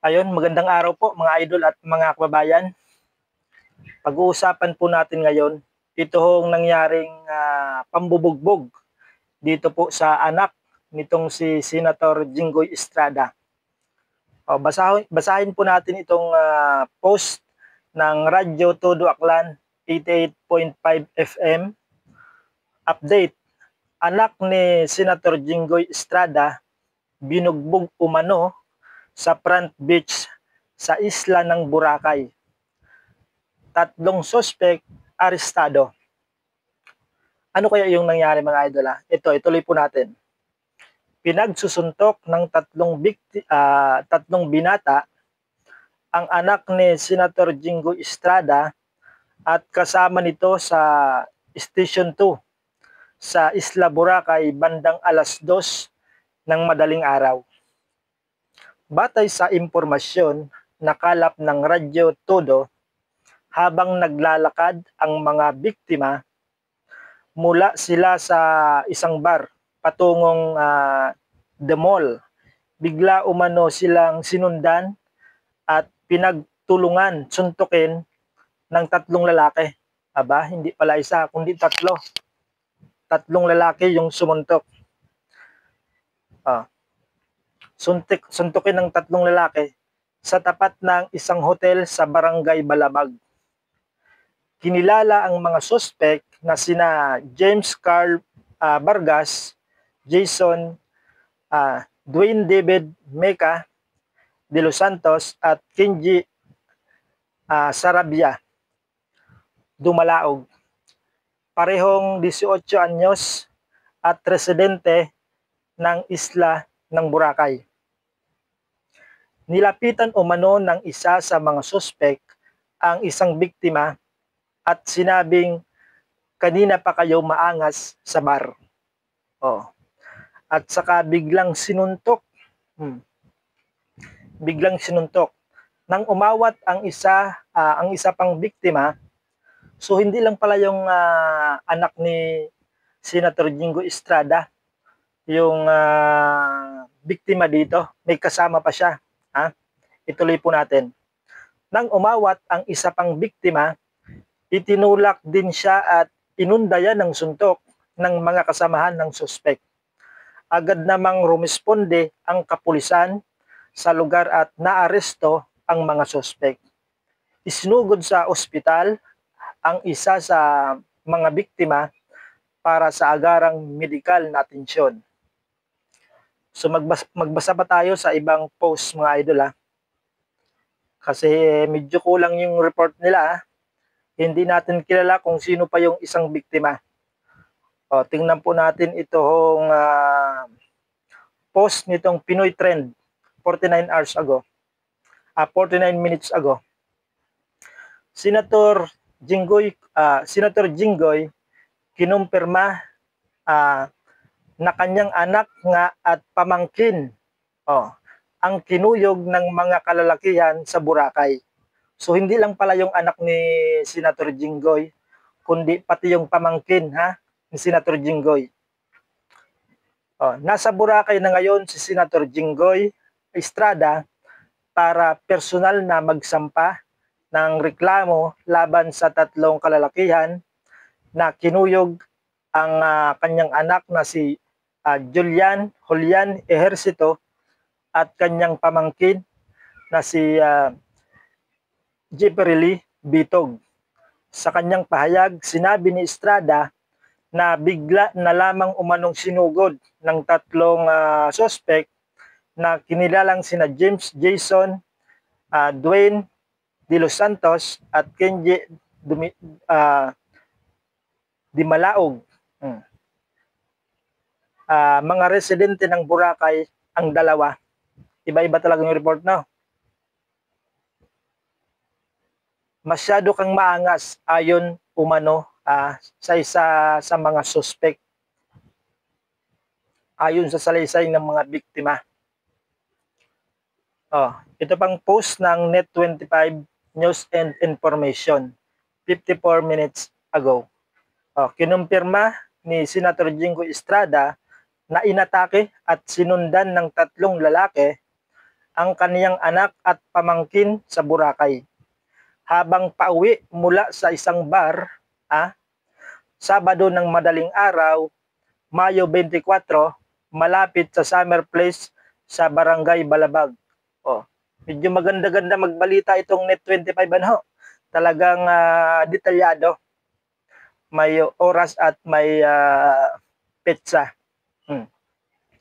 Ayun, magandang araw po mga idol at mga kababayan. Pag-uusapan po natin ngayon, ito hong nangyaring pambubugbog dito po sa anak nitong si Senator Jinggoy Estrada. Basahin po natin itong post ng Radyo Todo Aklan 88.5 FM. Update, anak ni Senator Jinggoy Estrada binugbog umano sa Front Beach sa isla ng Boracay. 3 suspect arestado. Ano kaya yung nangyari mga idol? Ito, ituloy po natin. Pinagsusuntok ng tatlong binata ang anak ni Senator Jinggoy Estrada at kasama nito sa Station 2 sa Isla Boracay bandang alas 2 ng madaling araw. Batay sa impormasyon nakalap ng Radyo Todo, habang naglalakad ang mga biktima, mula sila sa isang bar patungong The Mall. Bigla umano silang sinundan at pinagtulungan, suntukin ng 3 lalaki. Aba, hindi pala isa, kundi 3. 3 lalaki yung sumuntok. Suntukin ng 3 lalaki sa tapat ng isang hotel sa Barangay Balabag. Kinilala ang mga suspect na sina James Carl Vargas, Jason Dwayne David Meca de los Santos at Kenji Sarabia Dumalaog. Parehong 18 anyos at residente ng isla ng Boracay. Nilapitan umano ng isa sa mga suspect ang isang biktima at sinabing, kanina pa kayo maangas sa bar. At saka biglang sinuntok. Biglang sinuntok. Nang umawat ang isa pang biktima, so hindi lang pala yung anak ni Senator Jinggoy Estrada yung biktima dito, may kasama pa siya. Ituloy po natin. Nang umawat ang isa pang biktima, itinulak din siya at inundaya ng suntok ng mga kasamahan ng suspect. Agad namang rumisponde ang kapulisan sa lugar at naaresto ang mga suspect. Isinugod sa ospital ang isa sa mga biktima para sa agarang medikal na atensyon. So magbasa pa tayo sa ibang post mga idol kasi medyo kulang yung report nila. Hindi natin kilala kung sino pa yung isang biktima. Tingnan po natin itong post nitong Pinoy Trend 49 hours ago. 49 minutes ago. Senator Jinggoy kinumpirma na kanyang anak nga at pamangkin ang kinuyog ng mga kalalakihan sa Boracay. So hindi lang pala yung anak ni Senator Jinggoy, kundi pati yung pamangkin ni Senator Jinggoy. Nasa Boracay na ngayon si Senator Jinggoy Estrada para personal na magsampa ng reklamo laban sa 3 kalalakihan na kinuyog ang kanyang anak na si Julian Ejercito at kanyang pamangkin na si Jeffrey Lee Bitog. Sa kanyang pahayag, sinabi ni Estrada na bigla na lamang umanong sinugod ng 3 suspect na kinilalang sina James Jason Dwayne de los Santos at Kenji Dumalaog. Mga residente ng Boracay ang dalawa. Iba-iba talaga yung report, no? Masyado kang maangas ayon umano sa isa sa mga suspect. Ayon sa salaysay ng mga biktima. Ito pang post ng Net25 News and Information 54 minutes ago. Kinumpirma ni Senator Jinggoy Estrada na inatake at sinundan ng 3 lalaki ang kaniyang anak at pamangkin sa Boracay. Habang pauwi mula sa isang bar, Sabado ng madaling araw, Mayo 24, malapit sa Summer Place sa Barangay Balabag. Medyo maganda-ganda magbalita itong Net 25 ano. Talagang detalyado. May oras at may petsa.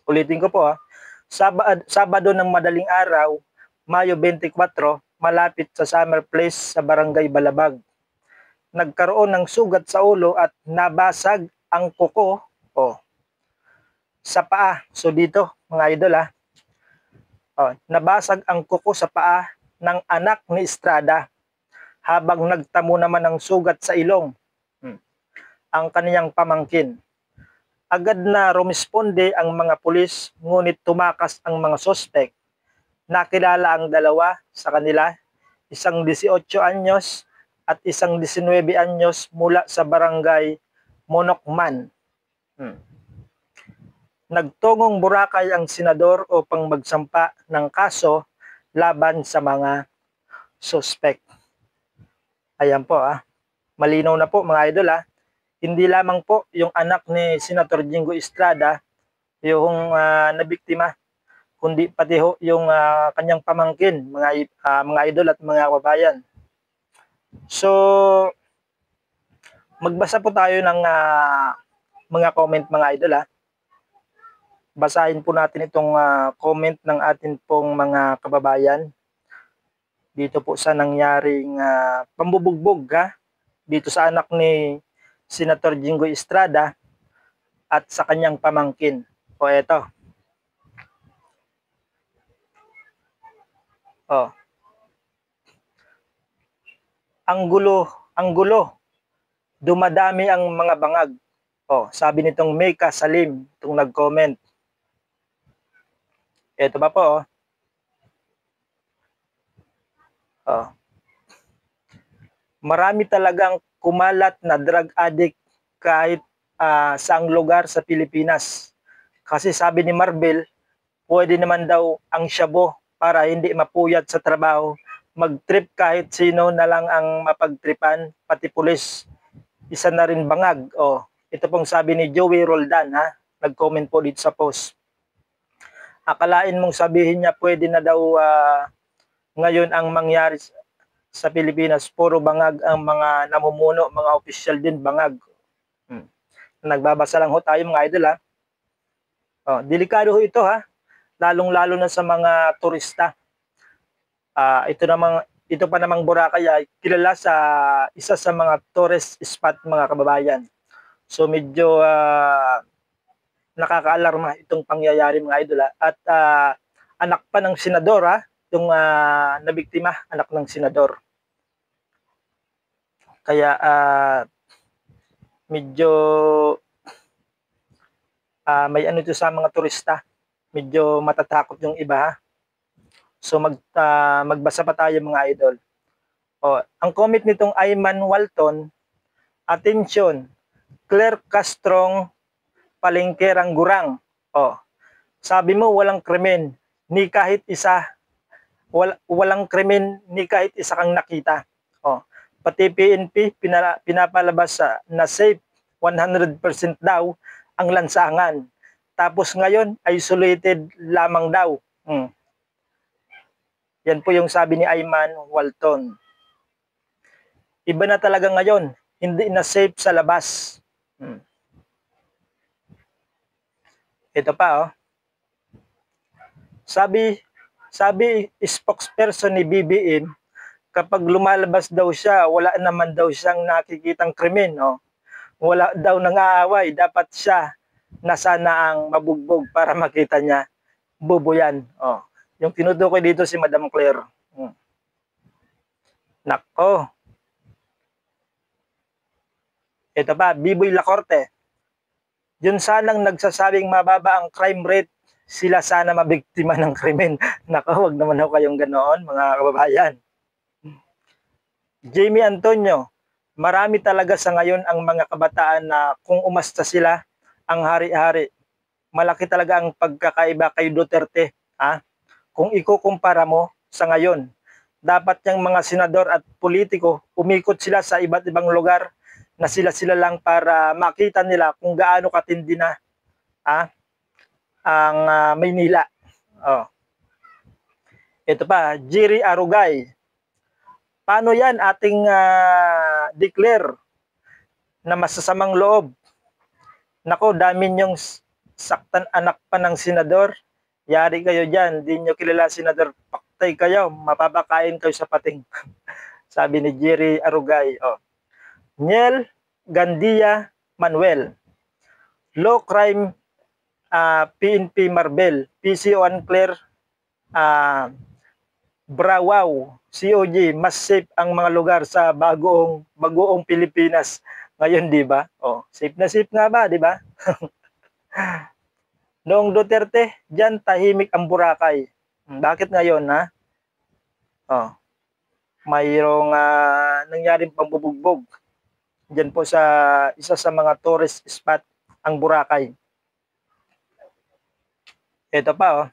Ulitin ko po Sabado ng madaling araw, Mayo 24, malapit sa Summer Place sa Barangay Balabag. Nagkaroon ng sugat sa ulo at nabasag ang kuko sa paa. So dito, mga idol nabasag ang kuko sa paa ng anak ni Estrada habang nagtamo naman ng sugat sa ilong ang kaniyang pamangkin. Agad na rumisponde ang mga pulis, ngunit tumakas ang mga sospek. Nakilala ang dalawa sa kanila, isang 18 anyos at isang 19 anyos mula sa barangay Monokman. Nagtungong Boracay ang senador upang magsampa ng kaso laban sa mga suspect. Ayan po malinaw na po mga idol Hindi lamang po yung anak ni Senator Jingo Estrada yung nabiktima, kundi pati yung kanyang pamangkin, mga idol at mga kababayan. So, magbasa po tayo ng mga comment mga idol Basahin po natin itong comment ng atin pong mga kababayan dito po sa nangyaring pambubugbog dito sa anak ni Senator Jingo Estrada at sa kanyang pamangkin. Ito. Ang gulo. Dumadami ang mga bangag. Sabi nitong Meika Salim, itong nag-comment. Ito ba po Marami talagang kumalat na drug addict kahit saang lugar sa Pilipinas. Kasi sabi ni Marvel, pwede naman daw ang shabu para hindi mapuyat sa trabaho. Mag-trip kahit sino na lang ang mapagtripan, pati pulis. Isa na rin bangag. Ito pong sabi ni Joey Roldan nag-comment po dito sa post. Akalain mong sabihin niya pwede na daw ngayon ang mangyari sa Pilipinas, puro bangag ang mga namumuno, mga opisyal din bangag. Nagbabasa lang ho tayo mga idol delikado ho ito lalong-lalo na sa mga turista. Ito pa namang Boracay ay kilala sa isa sa mga tourist spot mga kababayan. So medyo nakakaalarma itong pangyayari mga idol at anak pa ng senador yung nabiktima, anak ng senador. Kaya medyo may ano ito sa mga turista. Medyo matatakot yung iba So magbasa pa tayo mga idol. Ang comment nitong Ayman Walton, atensyon, Claire Castrong Palengkerang Gurang. Sabi mo walang krimen ni kahit isa, walang krimen ni kahit isa kang nakita. Pati PNP pinapalabas na safe 100% daw ang lansangan. Tapos ngayon isolated lamang daw. Yan po yung sabi ni Ayman Walton. Iba na talaga ngayon, hindi na safe sa labas. Ito pa Sabi spokesperson ni BBM, kapag lumalabas daw siya, wala naman daw siyang nakikitang krimen. Wala daw nang-aaway, dapat siya na sana ang mabugbog para makita niya. Bobo yan. Yung tinutukoy dito si Madam Claire. Nako. Ito pa, Biboy Lacorte. Yun sanang nagsasabing mababa ang crime rate, sila sana mabiktima ng krimen. Nako, wag naman ako kayong ganoon, mga kababayan. Jamie Antonio, marami talaga sa ngayon ang mga kabataan na kung umasta sila, ang hari-hari. Malaki talaga ang pagkakaiba kay Duterte. kung ikukumpara mo sa ngayon. Dapat yung mga senador at politiko, umikot sila sa iba't ibang lugar na sila-sila lang para makita nila kung gaano katindi na ang Maynila. Oh. Ito pa, Jerry Arugay. Paano yan ating declare na masasamang loob? Nako, dami niyong saktan anak pa ng senador. Yari kayo dyan, di nyo kilala senador, paktay kayo, mapapakain kayo sa pating. Sabi ni Jerry Arugay. Oh. Niel Gandia Manuel. Low crime PNP Marbel. PCO Claire Brawaw. COG, mas safe ang mga lugar sa bagoong Pilipinas. Ngayon, di ba? Oh, safe na safe nga ba, di ba? Noong Duterte, diyan tahimik ang Boracay. Bakit ngayon, ha? Oh, mayroong nangyaring pambubugbog. Diyan po sa isa sa mga tourist spot ang Boracay. Ito pa, oh.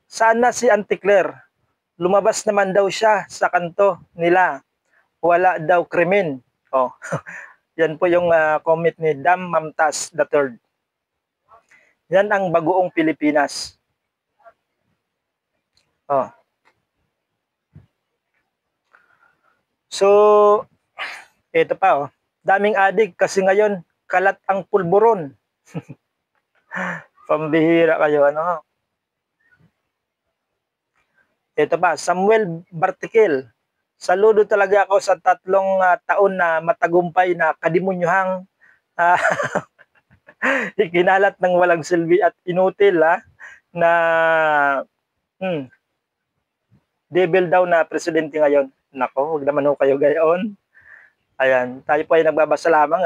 Saan na si Auntie Claire? Lumabas naman daw siya sa kanto nila. Wala daw krimen. Oh. Yan po yung comment ni Dam Mamtas III. Yan ang bagoong Pilipinas. Oh. So, ito pa, oh. Daming adik kasi ngayon kalat ang pulburon. Pambihira kayo, ano? Ito pa, Samuel Bartikel. Saludo talaga ako sa 3 taon na matagumpay na kadimunyuhang ikinalat ng walang silbi at inutil na devil daw na presidente ngayon. Nako, huwag naman ho kayo gayon. Ayan, tayo po ay nagbabasa lamang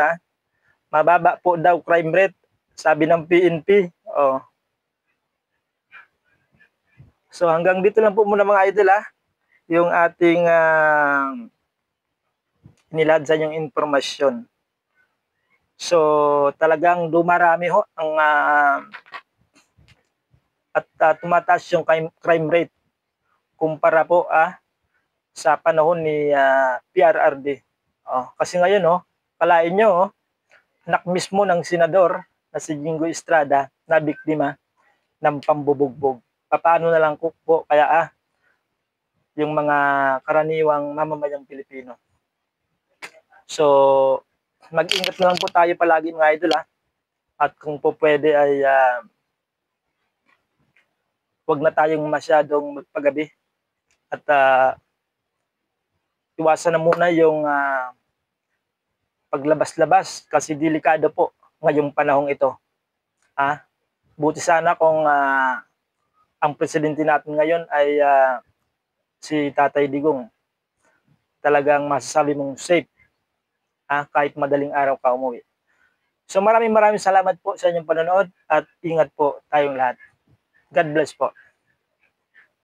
Mababa po daw crime rate, sabi ng PNP. Oh. So hanggang dito lang po muna mga idol yung ating nilad sa inyong informasyon. So talagang dumarami ho ang at tumataas yung crime rate kumpara po sa panahon ni PRRD. Oh, kasi ngayon kalain nyo anak mismo ng senador na si Jingo Estrada na biktima ng pambubugbog. Paano na lang po kaya yung mga karaniwang mamamayang Pilipino. So, mag-ingat na lang po tayo palagi mga idol at kung po pwede ay wag na tayong masyadong magpagabi at iwasan na muna yung paglabas-labas kasi delikado po ngayong panahong ito. Buti sana kung ang presidente natin ngayon ay si Tatay Digong. Talagang masasabi mong safe kahit madaling araw ka umuwi. So maraming salamat po sa inyong panonood at ingat po tayong lahat. God bless po.